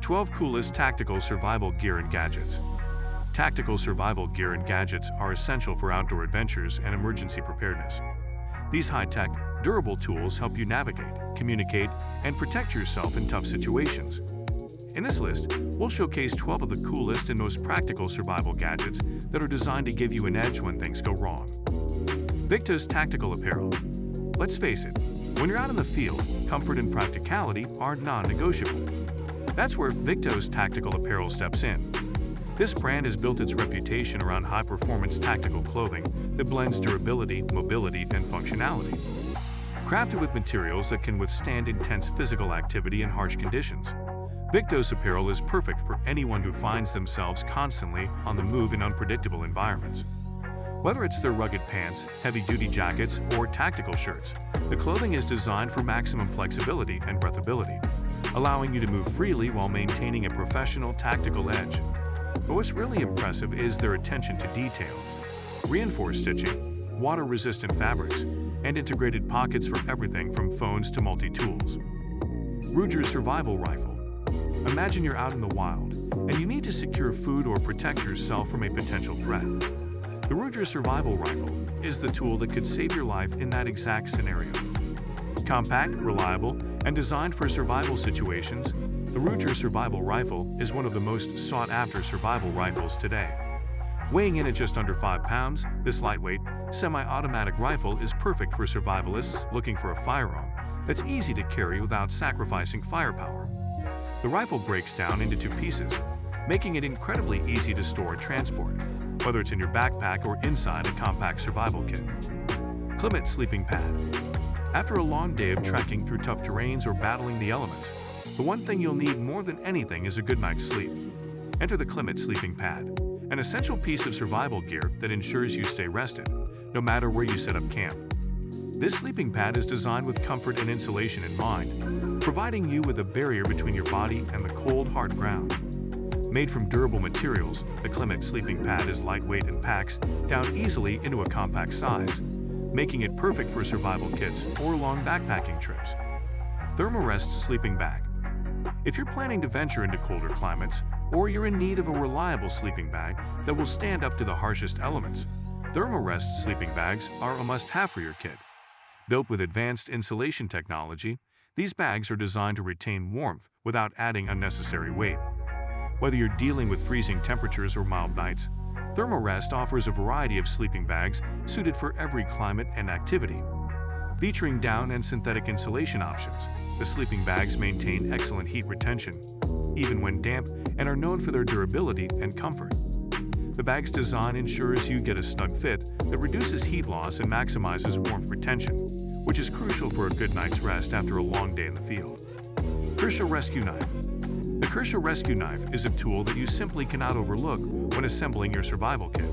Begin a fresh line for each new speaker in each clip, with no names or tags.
12 Coolest Tactical Survival Gear and Gadgets. Tactical survival gear and gadgets are essential for outdoor adventures and emergency preparedness. These high-tech, durable tools help you navigate, communicate, and protect yourself in tough situations. In this list, we'll showcase 12 of the coolest and most practical survival gadgets that are designed to give you an edge when things go wrong. Victus Tactical Apparel. Let's face it, when you're out in the field, comfort and practicality are non-negotiable. That's where Victus Tactical Apparel steps in. This brand has built its reputation around high-performance tactical clothing that blends durability, mobility, and functionality. Crafted with materials that can withstand intense physical activity and harsh conditions, Victus apparel is perfect for anyone who finds themselves constantly on the move in unpredictable environments. Whether it's their rugged pants, heavy-duty jackets, or tactical shirts, the clothing is designed for maximum flexibility and breathability, allowing you to move freely while maintaining a professional tactical edge. But what's really impressive is their attention to detail. Reinforced stitching, water-resistant fabrics, and integrated pockets for everything from phones to multi-tools. Ruger Survival Rifle. Imagine you're out in the wild, and you need to secure food or protect yourself from a potential threat. The Ruger Survival Rifle is the tool that could save your life in that exact scenario. Compact, reliable, and designed for survival situations, the Ruger Survival Rifle is one of the most sought-after survival rifles today. Weighing in at just under 5 pounds, this lightweight, semi-automatic rifle is perfect for survivalists looking for a firearm that's easy to carry without sacrificing firepower. The rifle breaks down into 2 pieces, making it incredibly easy to store and transport, whether it's in your backpack or inside a compact survival kit. Klymit Sleeping Pad. After a long day of trekking through tough terrains or battling the elements, the one thing you'll need more than anything is a good night's sleep. Enter the Klymit Sleeping Pad, an essential piece of survival gear that ensures you stay rested, no matter where you set up camp. This sleeping pad is designed with comfort and insulation in mind, providing you with a barrier between your body and the cold, hard ground. Made from durable materials, the Klymit Sleeping Pad is lightweight and packs down easily into a compact size, making it perfect for survival kits or long backpacking trips. Thermarest Sleeping Bag. If you're planning to venture into colder climates, or you're in need of a reliable sleeping bag that will stand up to the harshest elements, Thermarest sleeping bags are a must-have for your kit. Built with advanced insulation technology, these bags are designed to retain warmth without adding unnecessary weight. Whether you're dealing with freezing temperatures or mild nights, Thermarest offers a variety of sleeping bags suited for every climate and activity. Featuring down and synthetic insulation options, the sleeping bags maintain excellent heat retention, even when damp, and are known for their durability and comfort. The bag's design ensures you get a snug fit that reduces heat loss and maximizes warmth retention, which is crucial for a good night's rest after a long day in the field. Kershaw Rescue Knife. The Kershaw Rescue Knife is a tool that you simply cannot overlook when assembling your survival kit.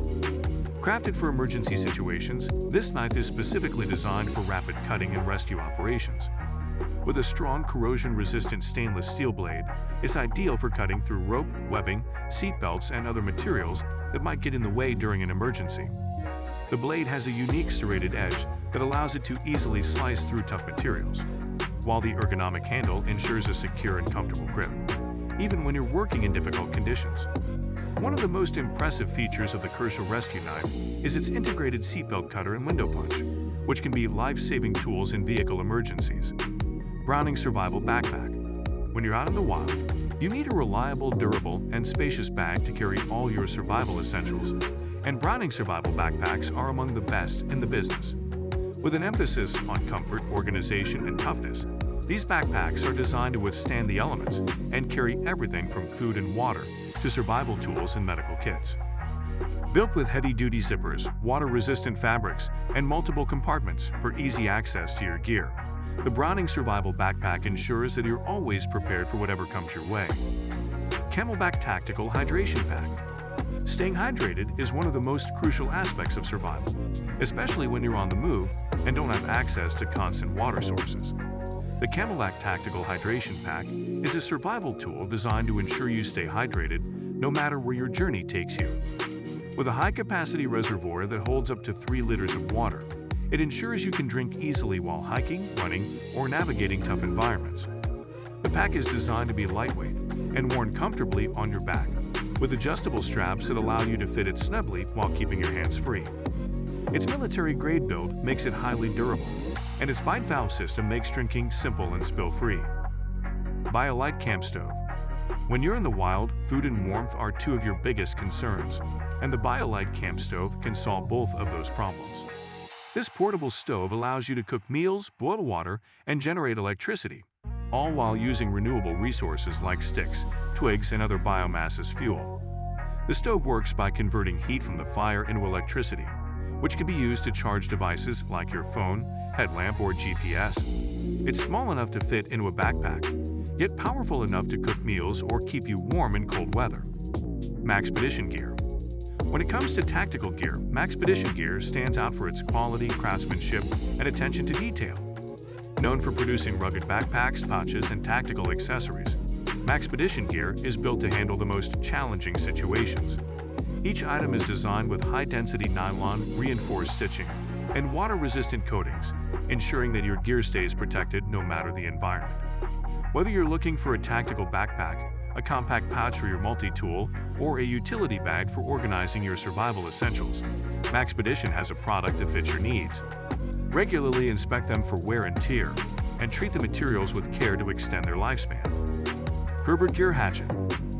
Crafted for emergency situations, this knife is specifically designed for rapid cutting and rescue operations. With a strong corrosion-resistant stainless steel blade, it's ideal for cutting through rope, webbing, seat belts, and other materials that might get in the way during an emergency. The blade has a unique serrated edge that allows it to easily slice through tough materials, while the ergonomic handle ensures a secure and comfortable grip, even when you're working in difficult conditions. One of the most impressive features of the Kershaw Rescue Knife is its integrated seatbelt cutter and window punch, which can be life-saving tools in vehicle emergencies. Browning Survival Backpack. When you're out in the wild, you need a reliable, durable, and spacious bag to carry all your survival essentials, and Browning Survival Backpacks are among the best in the business. With an emphasis on comfort, organization, and toughness, these backpacks are designed to withstand the elements and carry everything from food and water to survival tools and medical kits. Built with heavy-duty zippers, water-resistant fabrics, and multiple compartments for easy access to your gear, the Browning Survival Backpack ensures that you're always prepared for whatever comes your way. CamelBak Tactical Hydration Pack. Staying hydrated is one of the most crucial aspects of survival, especially when you're on the move and don't have access to constant water sources. The CamelBak Tactical Hydration Pack is a survival tool designed to ensure you stay hydrated no matter where your journey takes you. With a high-capacity reservoir that holds up to 3 liters of water, it ensures you can drink easily while hiking, running, or navigating tough environments. The pack is designed to be lightweight, and worn comfortably on your back, with adjustable straps that allow you to fit it snugly while keeping your hands free. Its military-grade build makes it highly durable, and its bite valve system makes drinking simple and spill-free. BioLite Camp Stove. When you're in the wild, food and warmth are two of your biggest concerns, and the BioLite Camp Stove can solve both of those problems. This portable stove allows you to cook meals, boil water, and generate electricity, all while using renewable resources like sticks, twigs, and other biomass as fuel. The stove works by converting heat from the fire into electricity, which can be used to charge devices like your phone, headlamp, or GPS. It's small enough to fit into a backpack, yet powerful enough to cook meals or keep you warm in cold weather. Maxpedition Gear. When it comes to tactical gear, Maxpedition Gear stands out for its quality, craftsmanship, and attention to detail. Known for producing rugged backpacks, pouches, and tactical accessories, Maxpedition Gear is built to handle the most challenging situations. Each item is designed with high-density nylon, reinforced stitching, and water-resistant coatings, ensuring that your gear stays protected no matter the environment. Whether you're looking for a tactical backpack, a compact pouch for your multi-tool, or a utility bag for organizing your survival essentials, Maxpedition has a product that fits your needs. Regularly inspect them for wear and tear, and treat the materials with care to extend their lifespan. Gerber Gear Hatchet.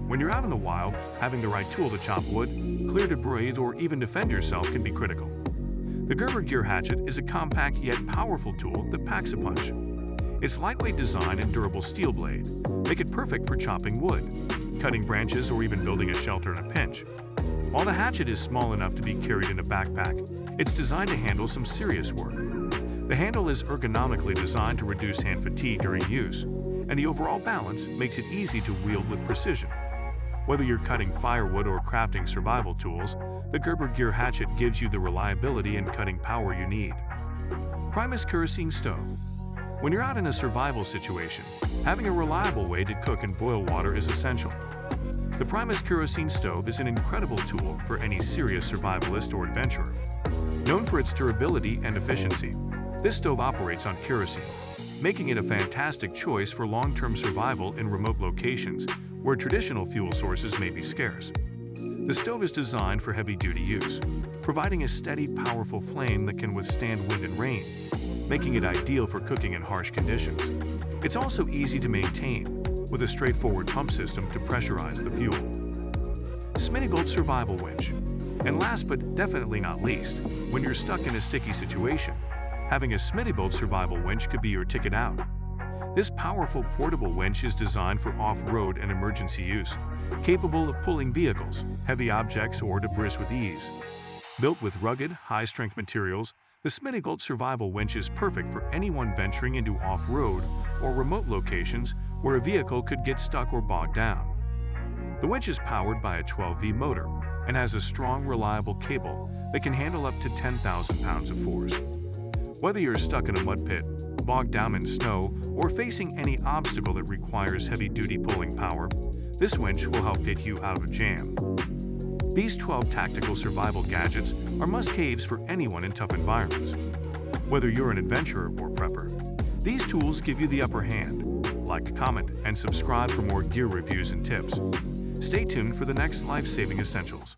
When you're out in the wild, having the right tool to chop wood, clear debris, or even defend yourself can be critical. The Gerber Gear Hatchet is a compact yet powerful tool that packs a punch. Its lightweight design and durable steel blade make it perfect for chopping wood, cutting branches, or even building a shelter in a pinch. While the hatchet is small enough to be carried in a backpack, it's designed to handle some serious work. The handle is ergonomically designed to reduce hand fatigue during use, and the overall balance makes it easy to wield with precision. Whether you're cutting firewood or crafting survival tools, the Gerber Gear Hatchet gives you the reliability and cutting power you need. Primus Kerosene Stove. When you're out in a survival situation, having a reliable way to cook and boil water is essential. The Primus Kerosene Stove is an incredible tool for any serious survivalist or adventurer. Known for its durability and efficiency, this stove operates on kerosene, making it a fantastic choice for long-term survival in remote locations where traditional fuel sources may be scarce. The stove is designed for heavy-duty use, providing a steady, powerful flame that can withstand wind and rain, making it ideal for cooking in harsh conditions. It's also easy to maintain, with a straightforward pump system to pressurize the fuel. Smittygold Survival Winch. And last but definitely not least, when you're stuck in a sticky situation, having a Smittygold Survival Winch could be your ticket out. This powerful portable winch is designed for off-road and emergency use, capable of pulling vehicles, heavy objects, or debris with ease. Built with rugged, high-strength materials, the Smittygold Survival Winch is perfect for anyone venturing into off-road or remote locations where a vehicle could get stuck or bogged down. The winch is powered by a 12V motor and has a strong, reliable cable that can handle up to 10,000 pounds of force. Whether you're stuck in a mud pit, bogged down in snow, or facing any obstacle that requires heavy-duty pulling power, this winch will help get you out of a jam. These 12 tactical survival gadgets are must-haves for anyone in tough environments. Whether you're an adventurer or prepper, these tools give you the upper hand. Like, comment, and subscribe for more gear reviews and tips. Stay tuned for the next life-saving essentials.